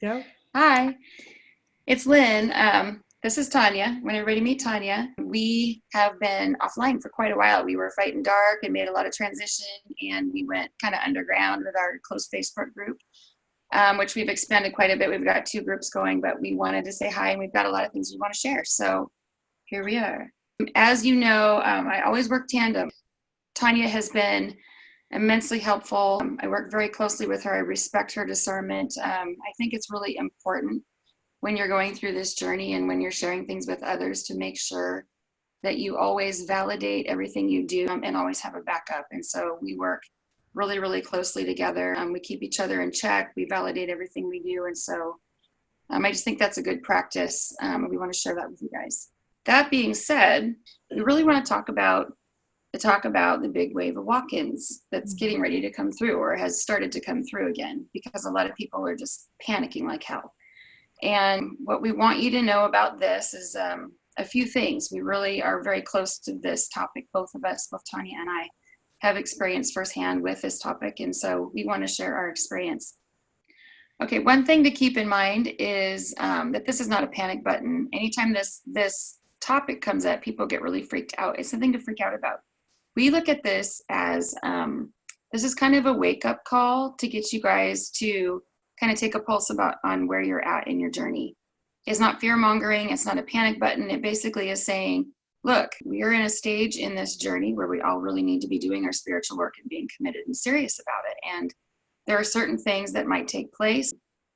Go. Hi, it's Lynn. This is Tanya. When everybody meet Tanya, we have been offline for quite a while. We were fighting dark and made a lot of transition, and we went kind of underground with our close Facebook group, which we've expanded quite a bit. We've got two groups going, but we wanted to say hi, and we've got a lot of things we want to share. So here we are. As you know, I always work tandem. Tanya has been immensely helpful. I work very closely with her. I respect her discernment. I think it's really important when you're going through this journey and when you're sharing things with others to make sure that you always validate everything you do and always have a backup. And so we work really, really closely together. We keep each other in check. We validate everything we do. And so I just think that's a good practice. We want to share that with you guys. That being said, we really want to talk about the big wave of walk-ins that's getting ready to come through or has started to come through again, because a lot of people are just panicking like hell. And what we want you to know about this is a few things. We really are very close to this topic. Both of us, both Tanya and I, have experience firsthand with this topic. And so we want to share our experience. Okay, one thing to keep in mind is that this is not a panic button. Anytime this topic comes up, people get really freaked out. It's something to freak out about. We look at this as this is kind of a wake-up call to get you guys to kind of take a pulse on where you're at in your journey. It's not fear-mongering. It's not a panic button. It basically is saying, look, we are in a stage in this journey where we all really need to be doing our spiritual work and being committed and serious about it. And there are certain things that might take place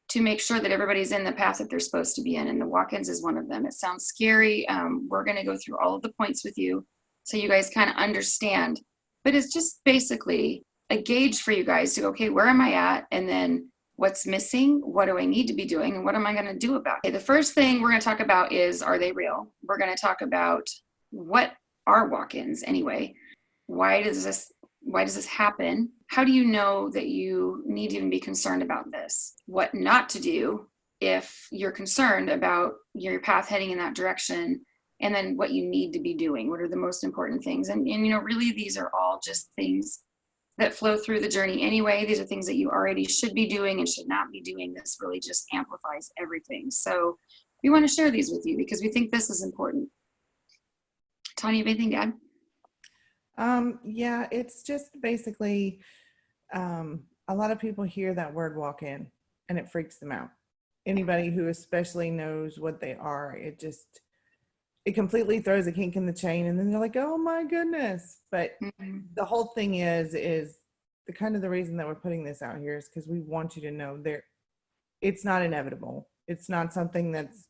to make sure that everybody's in the path that they're supposed to be in. And the walk-ins is one of them. It sounds scary. We're going to go through all of the points with you so you guys kind of understand. But it's just basically a gauge for you guys to go, okay, where am I at? And then what's missing? What do I need to be doing? And what am I going to do about it? Okay, the first thing we're going to talk about is, are they real? We're going to talk about what are walk-ins anyway? Why does this happen? How do you know that you need to even be concerned about this? What not to do if you're concerned about your path heading in that direction, and then what you need to be doing. What are the most important things? And really these are all just things that flow through the journey anyway. These are things that you already should be doing and should not be doing. This really just amplifies everything. So we want to share these with you because we think this is important. Tanya, you have anything to add? Yeah, it's just basically a lot of people hear that word walk in and it freaks them out. Anybody who especially knows what they are, it completely throws a kink in the chain, and then they're like, oh my goodness. But the whole thing is the kind of the reason that we're putting this out here is because we want you to know it's not inevitable. It's not something that's,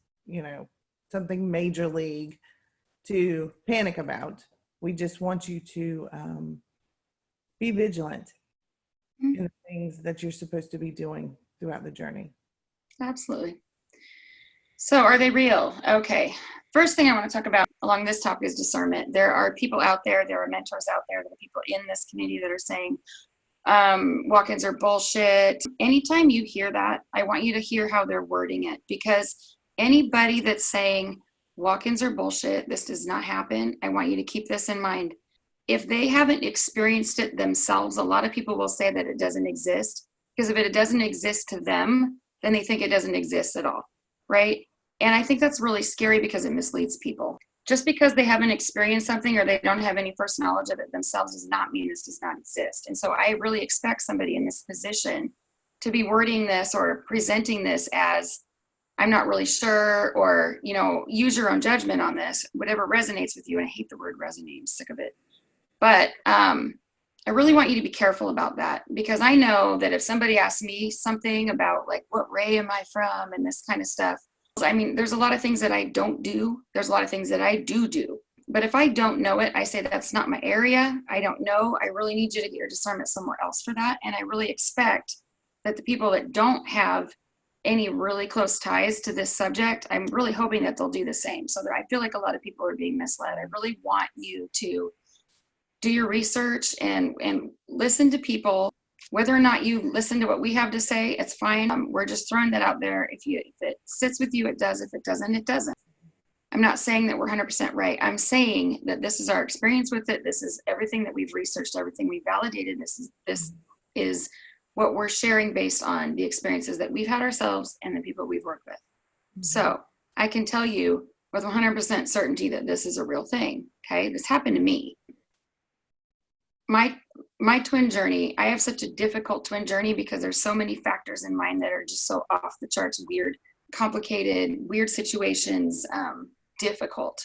something major league to panic about. We just want you to be vigilant in the things that you're supposed to be doing throughout the journey. Absolutely. So are they real? Okay. First thing I want to talk about along this topic is discernment. There are people out there are mentors out there, there are people in this community that are saying walk-ins are bullshit. Anytime you hear that, I want you to hear how they're wording it, because anybody that's saying walk-ins are bullshit, this does not happen, I want you to keep this in mind. If they haven't experienced it themselves, a lot of people will say that it doesn't exist, because if it doesn't exist to them, then they think it doesn't exist at all, right? And I think that's really scary because it misleads people. Just because they haven't experienced something or they don't have any first knowledge of it themselves does not mean this does not exist. And so I really expect somebody in this position to be wording this or presenting this as, I'm not really sure, or, use your own judgment on this, whatever resonates with you. And I hate the word resonate, I'm sick of it. But I really want you to be careful about that, because I know that if somebody asks me something about like, what ray am I from and this kind of stuff, I mean, there's a lot of things that I don't do. There's a lot of things that I do. But if I don't know it, I say that's not my area. I don't know. I really need you to get your discernment somewhere else for that. And I really expect that the people that don't have any really close ties to this subject, I'm really hoping that they'll do the same. So that I feel like a lot of people are being misled. I really want you to do your research and listen to people. Whether or not you listen to what we have to say, it's fine. We're just throwing that out there. If it sits with you, it does. If it doesn't, it doesn't. I'm not saying that we're 100% right. I'm saying that this is our experience with it. This is everything that we've researched, everything we've validated. This is what we're sharing based on the experiences that we've had ourselves and the people we've worked with. So I can tell you with 100% certainty that this is a real thing. Okay. This happened to me. My twin journey, I have such a difficult twin journey because there's so many factors in mine that are just so off the charts, weird, complicated, weird situations, difficult.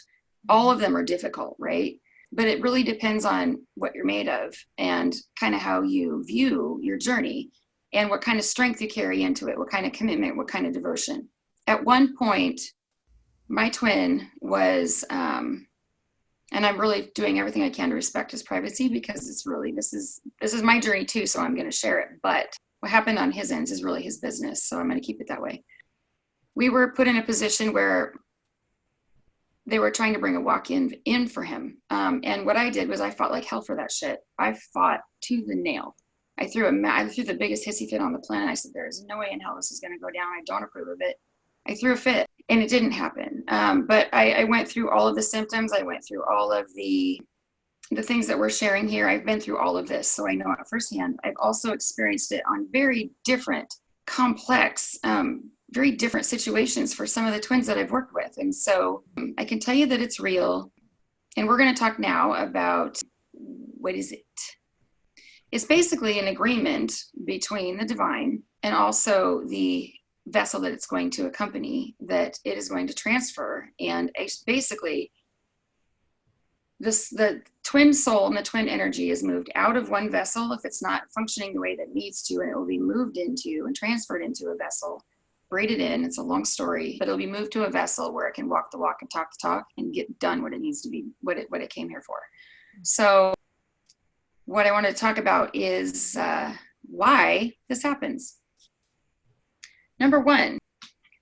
All of them are difficult, right? But it really depends on what you're made of and kind of how you view your journey and what kind of strength you carry into it, what kind of commitment, what kind of devotion. At one point, my twin was, and I'm really doing everything I can to respect his privacy because it's really, this is my journey too, so I'm going to share it. But what happened on his ends is really his business, so I'm going to keep it that way. We were put in a position where they were trying to bring a walk-in in for him. And what I did was I fought like hell for that shit. I fought tooth and nail. I threw the biggest hissy fit on the planet. I said, there's no way in hell this is going to go down. I don't approve of it. I threw a fit and it didn't happen. But I went through all of the symptoms. I went through all of the things that we're sharing here. I've been through all of this, so I know it firsthand. I've also experienced it on very different, complex, very different situations for some of the twins that I've worked with. And so I can tell you that it's real. And we're going to talk now about what is it? It's basically an agreement between the divine and also the vessel that it's going to accompany, that it is going to transfer. And basically the twin soul and the twin energy is moved out of one vessel if it's not functioning the way that it needs to, and it will be moved into and transferred into a vessel, braided in. It's a long story, but it'll be moved to a vessel where it can walk the walk and talk the talk and get done what it needs to be, what it came here for. So what I want to talk about is why this happens. Number one,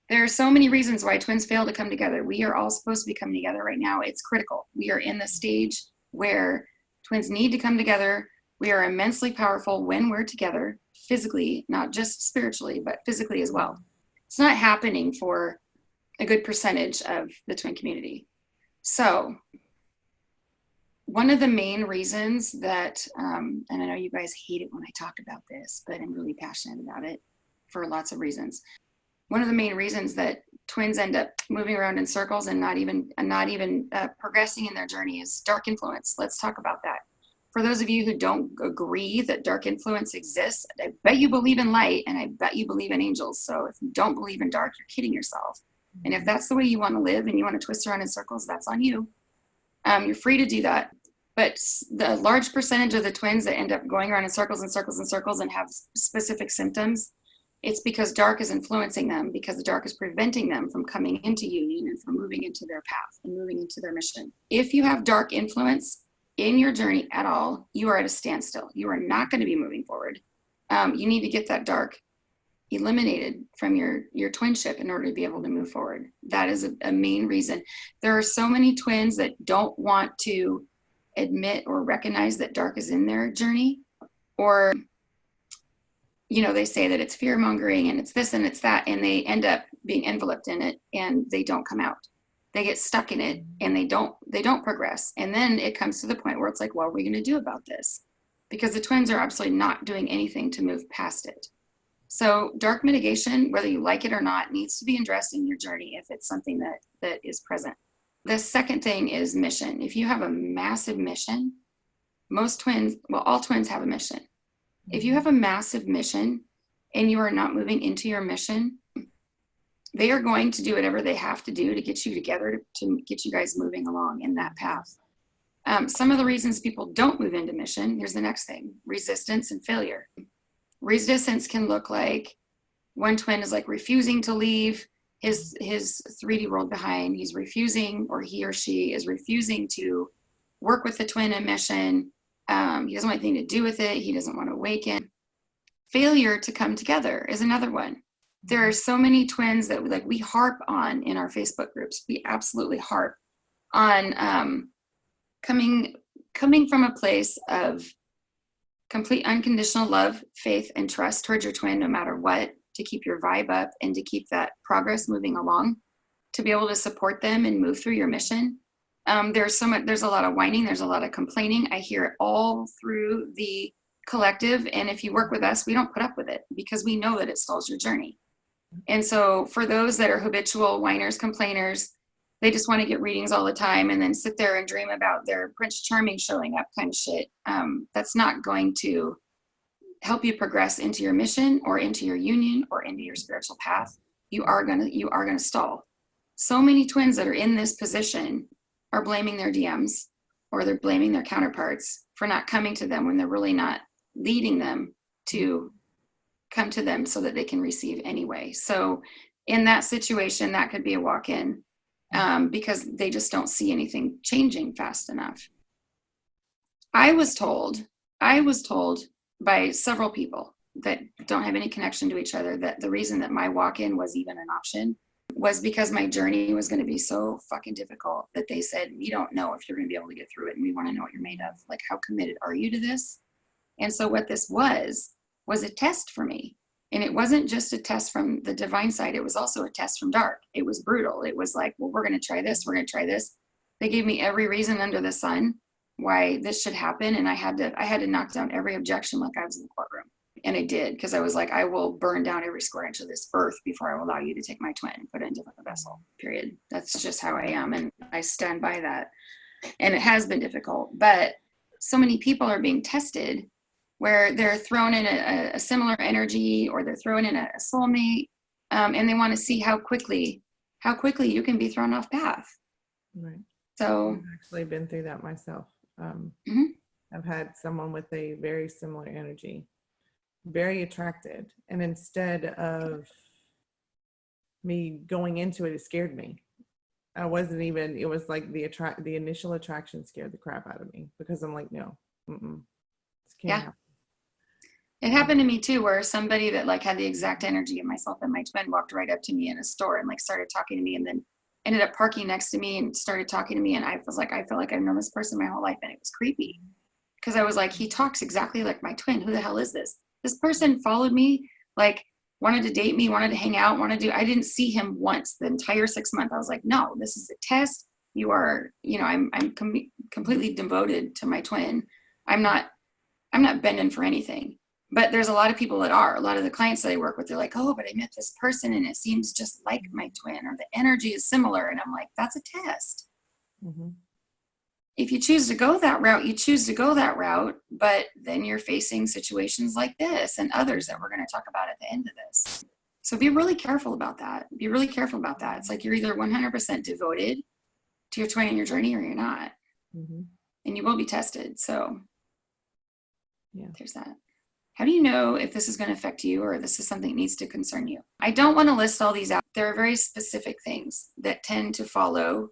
there are so many reasons why twins fail to come together. We are all supposed to be coming together right now. It's critical. We are in the stage where twins need to come together. We are immensely powerful when we're together, physically, not just spiritually, but physically as well. It's not happening for a good percentage of the twin community. So one of the main reasons that, and I know you guys hate it when I talk about this, but I'm really passionate about it for lots of reasons. One of the main reasons that twins end up moving around in circles and not even progressing in their journey is dark influence. Let's talk about that. For those of you who don't agree that dark influence exists, I bet you believe in light and I bet you believe in angels. So if you don't believe in dark, you're kidding yourself. And if that's the way you want to live and you want to twist around in circles, that's on you. You're free to do that. But the large percentage of the twins that end up going around in circles and circles and circles and have specific symptoms, it's because dark is influencing them, because the dark is preventing them from coming into union and from moving into their path and moving into their mission. If you have dark influence in your journey at all, you are at a standstill. You are not going to be moving forward. You need to get that dark eliminated from your twinship in order to be able to move forward. That is a main reason. There are so many twins that don't want to admit or recognize that dark is in their journey, or they say that it's fear mongering and it's this and it's that, and they end up being enveloped in it and they don't come out. They get stuck in it and they don't progress. And then it comes to the point where it's like, what are we going to do about this? Because the twins are absolutely not doing anything to move past it. So dark mitigation, whether you like it or not, needs to be addressed in your journey if it's something that is present. The second thing is mission. If you have a massive mission, all twins have a mission. If you have a massive mission and you are not moving into your mission, they are going to do whatever they have to do to get you together, to get you guys moving along in that path. Some of the reasons people don't move into mission, here's the next thing: resistance and failure. Resistance can look like one twin is like refusing to leave his 3D world behind. He's refusing, or he or she is refusing to work with the twin in mission. He doesn't want anything to do with it. He doesn't want to awaken. Failure to come together is another one. There are so many twins that we harp on in our Facebook groups. We absolutely harp on coming from a place of complete unconditional love, faith, and trust towards your twin, no matter what, to keep your vibe up and to keep that progress moving along, to be able to support them and move through your mission. There's a lot of whining. There's a lot of complaining. I hear it all through the collective. And if you work with us, we don't put up with it because we know that it stalls your journey. And so for those that are habitual whiners, complainers, they just want to get readings all the time and then sit there and dream about their Prince Charming showing up kind of shit. That's not going to help you progress into your mission or into your union or into your spiritual path. You are gonna stall. So many twins that are in this position are blaming their DMs or they're blaming their counterparts for not coming to them when they're really not leading them to come to them so that they can receive anyway. So in that situation, that could be a walk-in because they just don't see anything changing fast enough. I was told by several people that don't have any connection to each other that the reason that my walk-in was even an option was because my journey was going to be so fucking difficult that they said, we don't know if you're going to be able to get through it, and we want to know what you're made of. Like, how committed are you to this? And so what this was a test for me. And it wasn't just a test from the divine side. It was also a test from dark. It was brutal. It was like, well, we're going to try this. We're going to try this. They gave me every reason under the sun why this should happen. And I had to knock down every objection like I was in the courtroom. And I did, because I was like, I will burn down every square inch of this earth before I will allow you to take my twin and put it into a vessel, period. That's just how I am. And I stand by that. And it has been difficult, but so many people are being tested where they're thrown in a similar energy, or they're thrown in a soulmate, and they want to see how quickly you can be thrown off path. Right. So I've actually been through that myself. I've had someone with a very similar energy, very attracted, and instead of me going into it, it scared me. I wasn't even, it was like the initial attraction scared the crap out of me, because I'm like, no, this can't happen. It happened to me too, where somebody that like had the exact energy of myself and my twin walked right up to me in a store and like started talking to me, and then ended up parking next to me and started talking to me. And I was like, I feel like I've known this person my whole life. And it was creepy because I was like, he talks exactly like my twin. Who the hell is this? This person followed me, like wanted to date me, wanted to hang out, I didn't see him once the entire 6 months. I was like, no, this is a test. You are, I'm completely devoted to my twin. I'm not bending for anything. But there's a lot of people that are. A lot of the clients that I work with, they're like, oh, but I met this person and it seems just like my twin, or the energy is similar. And I'm like, that's a test. Mm-hmm. If you choose to go that route, you choose to go that route. But then you're facing situations like this and others that we're going to talk about at the end of this. So be really careful about that. Be really careful about that. It's like you're either 100% devoted to your twin and your journey, or you're not. Mm-hmm. And you will be tested. So yeah, there's that. How do you know if this is going to affect you, or this is something that needs to concern you? I don't want to list all these out. There are very specific things that tend to follow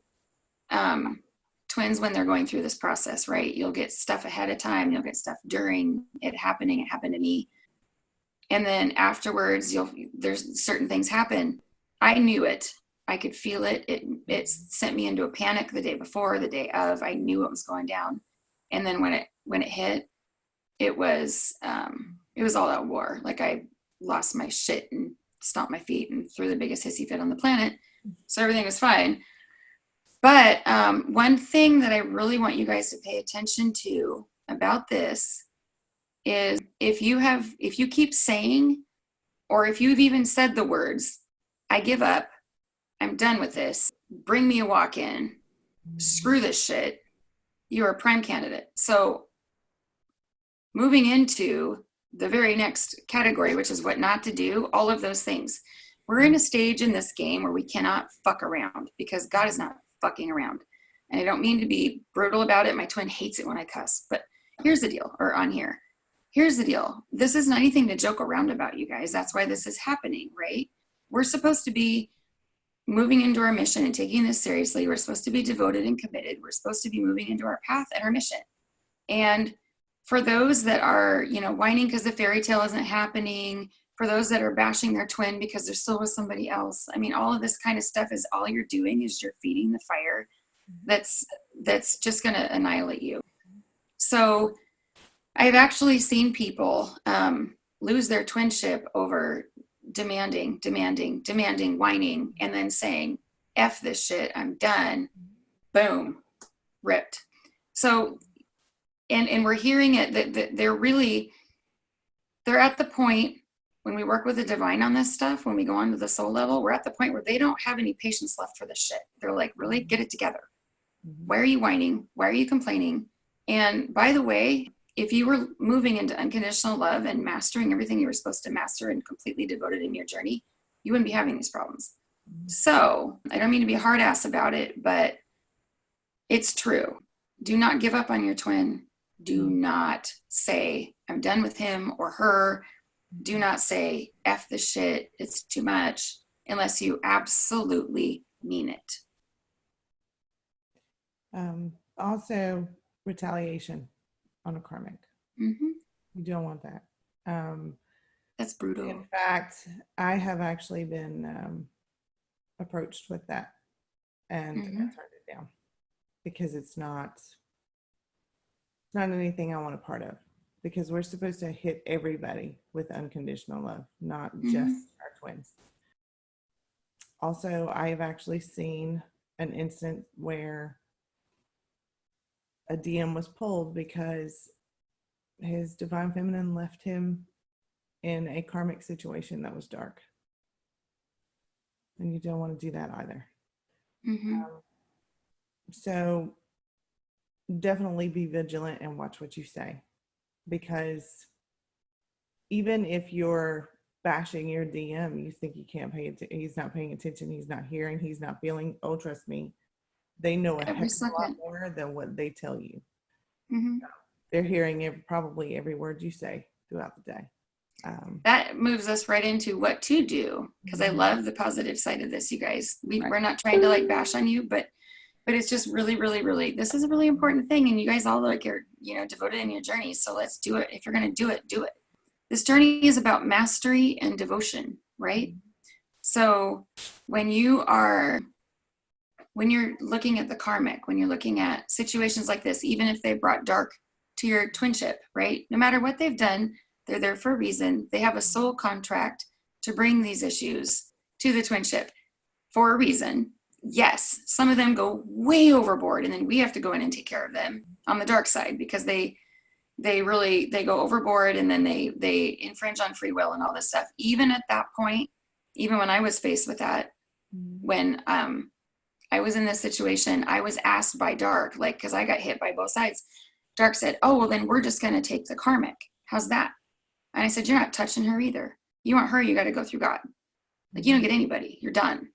twins when they're going through this process, right? You'll get stuff ahead of time. You'll get stuff during it happening. It happened to me. And then afterwards, there's certain things happen. I knew it. I could feel it. It sent me into a panic the day before, the day of. I knew it was going down. And then when it hit, it was all out war. Like I lost my shit and stomped my feet and threw the biggest hissy fit on the planet. So everything was fine. But one thing that I really want you guys to pay attention to about this is if you keep saying, or if you've even said the words, I give up, I'm done with this, bring me a walk-in, screw this shit, you're a prime candidate. So moving into the very next category, which is what not to do, all of those things. We're in a stage in this game where we cannot fuck around, because God is not fucking around. And I don't mean to be brutal about it. My twin hates it when I cuss, but here's the deal, or on here. Here's the deal. This isn't anything to joke around about, you guys. That's why this is happening, right? We're supposed to be moving into our mission and taking this seriously. We're supposed to be devoted and committed. We're supposed to be moving into our path and our mission. And for those that are, whining because the fairy tale isn't happening, for those that are bashing their twin because they're still with somebody else, I mean, all of this kind of stuff is all you're doing is you're feeding the fire that's just going to annihilate you. So I've actually seen people lose their twinship over demanding, whining, and then saying, F this shit, I'm done. Boom, ripped. So, and we're hearing it that they're really, they're at the point when we work with the divine on this stuff, when we go on to the soul level, we're at the point where they don't have any patience left for this shit. They're like, really, get it together. Why are you whining? Why are you complaining? And by the way, if you were moving into unconditional love and mastering everything you were supposed to master and completely devoted in your journey, you wouldn't be having these problems. So I don't mean to be a hard ass about it, but it's true. Do not give up on your twin. Do not say, I'm done with him or her. Do not say, F the shit, it's too much, unless you absolutely mean it. Also, retaliation on a karmic. Mm-hmm. You don't want that. That's brutal. In fact, I have actually been approached with that, and I turned it down because it's not anything I want a part of. Because we're supposed to hit everybody with unconditional love, not just our twins. Also, I have actually seen an instance where a DM was pulled because his divine feminine left him in a karmic situation that was dark. And you don't want to do that either. So definitely be vigilant and watch what you say. Because even if you're bashing your DM, you think you can't pay attention, he's not paying attention, he's not hearing, he's not feeling. Oh, trust me, they know a heck of a lot more than what they tell you. They're hearing probably every word you say throughout the day. That moves us right into what to do, because I love the positive side of this, you guys. We're not trying to like bash on you, but it's just really, really, really, this is a really important thing. And you guys all like are, devoted in your journey. So let's do it. If you're going to do it, do it. This journey is about mastery and devotion, right? So when you're looking at the karmic, when you're looking at situations like this, even if they brought dark to your twinship, right? No matter what they've done, they're there for a reason. They have a soul contract to bring these issues to the twinship for a reason. Yes, some of them go way overboard, and then we have to go in and take care of them on the dark side, because they go overboard, and then they infringe on free will and all this stuff. Even at that point, even when I was faced with that, when I was in this situation, I was asked by dark, like, because I got hit by both sides. Dark said, oh, well, then we're just going to take the karmic. How's that? And I said, you're not touching her either. You want her, you got to go through God. Like, you don't get anybody. You're done.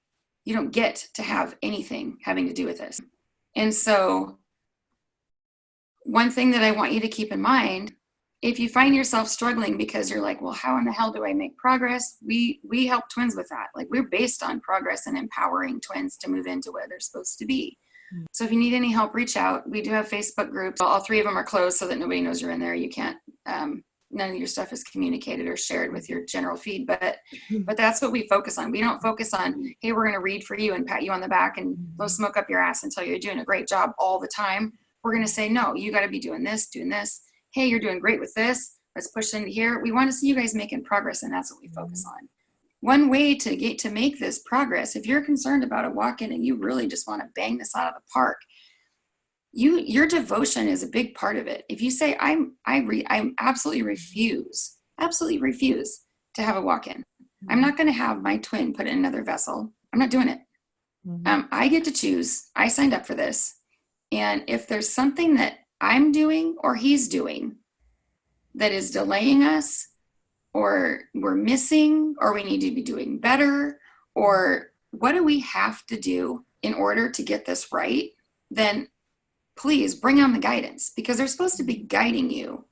You don't get to have anything having to do with this. And so one thing that I want you to keep in mind, if you find yourself struggling because you're like, well, how in the hell do I make progress? We help twins with that. Like, we're based on progress and empowering twins to move into where they're supposed to be. So if you need any help, reach out. We do have Facebook groups. All 3 of them are closed so that nobody knows you're in there. You can't, none of your stuff is communicated or shared with your general feed, but that's what we focus on. We don't focus on, hey, we're going to read for you and pat you on the back and blow smoke up your ass and tell you you're doing a great job all the time. We're going to say, no, you got to be doing this. Hey, you're doing great with this. Let's push into here. We want to see you guys making progress, and that's what we focus on. One way to make this progress, if you're concerned about a walk-in and you really just want to bang this out of the park, your devotion is a big part of it. If you say, I absolutely refuse to have a walk-in. I'm not going to have my twin put in another vessel. I'm not doing it. I get to choose. I signed up for this. And if there's something that I'm doing or he's doing that is delaying us, or we're missing, or we need to be doing better, or what do we have to do in order to get this right, then please bring on the guidance, because they're supposed to be guiding you.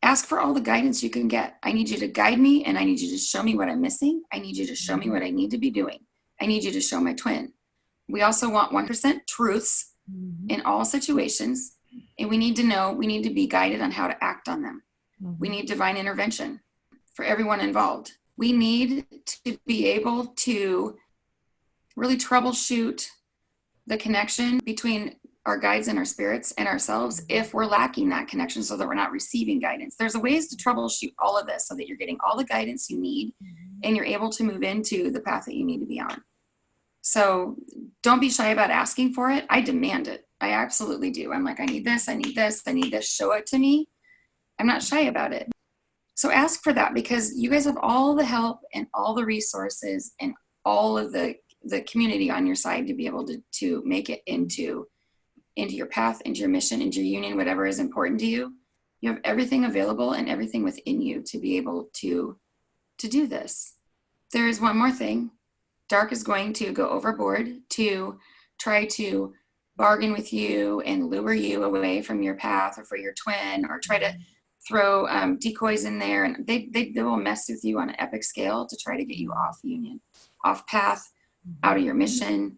Ask for all the guidance you can get. I need you to guide me, and I need you to show me what I'm missing. I need you to show me what I need to be doing. I need you to show my twin. We also want 100% truths in all situations, and we need to be guided on how to act on them. We need divine intervention for everyone involved. We need to be able to really troubleshoot the connection between our guides and our spirits and ourselves if we're lacking that connection, so that we're not receiving guidance. There's ways to troubleshoot all of this so that you're getting all the guidance you need and you're able to move into the path that you need to be on. So don't be shy about asking for it. I demand it. I absolutely do. I'm like, I need this, show it to me. I'm not shy about it. So ask for that, because you guys have all the help and all the resources and all of the community on your side to be able to make it into your path, into your mission, into your union, whatever is important to you. You have everything available and everything within you to be able to do this. There is one more thing. Dark is going to go overboard to try to bargain with you and lure you away from your path or for your twin, or try to throw decoys in there, and they will mess with you on an epic scale to try to get you off union, off path, out of your mission.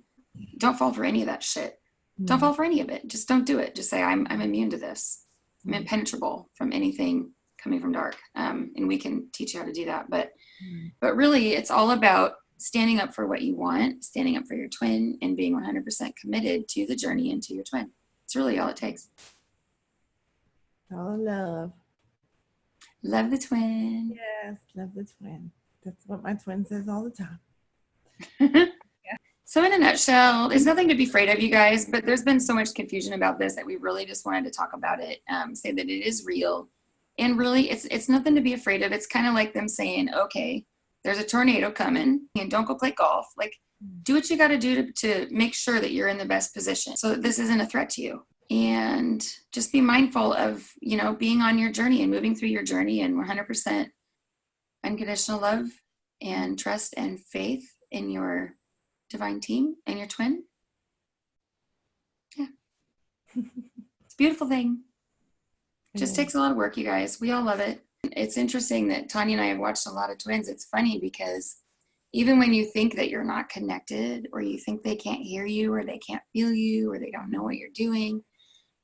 Don't fall for any of that shit. Don't fall for any of it. Just don't do it. Just say, I'm immune to this. I'm impenetrable from anything coming from dark. And we can teach you how to do that. But really, it's all about standing up for what you want, standing up for your twin, and being 100% committed to the journey and to your twin. It's really all it takes. All love. Love the twin. Yes, love the twin. That's what my twin says all the time. So in a nutshell, there's nothing to be afraid of, you guys, but there's been so much confusion about this that we really just wanted to talk about it, say that it is real. And really, it's nothing to be afraid of. It's kind of like them saying, okay, there's a tornado coming, and don't go play golf. Like, do what you got to do to make sure that you're in the best position so that this isn't a threat to you. And just be mindful of, being on your journey and moving through your journey, and 100% unconditional love and trust and faith in your divine team and your twin. Yeah. It's a beautiful thing. It just takes a lot of work, you guys. We all love it. It's interesting that Tanya and I have watched a lot of twins. It's funny because even when you think that you're not connected, or you think they can't hear you, or they can't feel you, or they don't know what you're doing,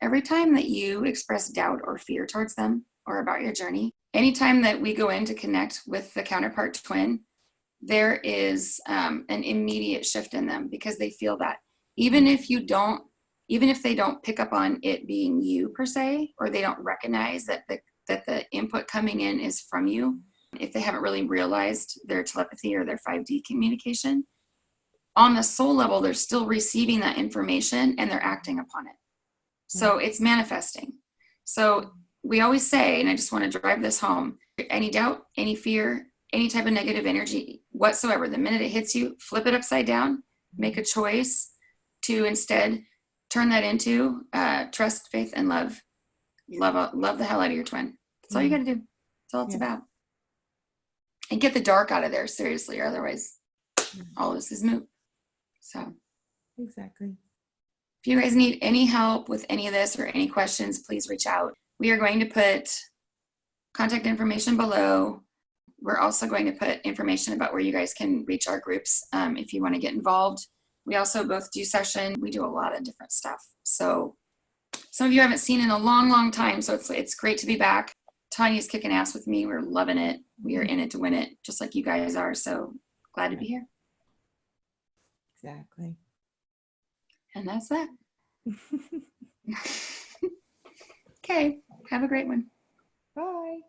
every time that you express doubt or fear towards them or about your journey, anytime that we go in to connect with the counterpart twin, there is an immediate shift in them, because they feel that even if they don't pick up on it being you per se, or they don't recognize that the input coming in is from you, if they haven't really realized their telepathy or their 5D communication, on the soul level, they're still receiving that information and they're acting upon it. So it's manifesting. So we always say, and I just want to drive this home, any doubt, any fear, any type of negative energy whatsoever, the minute it hits you, flip it upside down, make a choice to instead turn that into trust, faith, and love. Love the hell out of your twin. That's all you got to do. That's all it's about. And get the dark out of there, seriously, or otherwise all this is moot. So exactly. If you guys need any help with any of this or any questions, please reach out. We are going to put contact information below. We're also going to put information about where you guys can reach our groups if you want to get involved. We also both do session. We do a lot of different stuff. So some of you haven't seen in a long, long time. So it's great to be back. Tanya's kicking ass with me. We're loving it. We are in it to win it, just like you guys are. So glad to be here. Exactly. And that's that. Okay. Have a great one. Bye.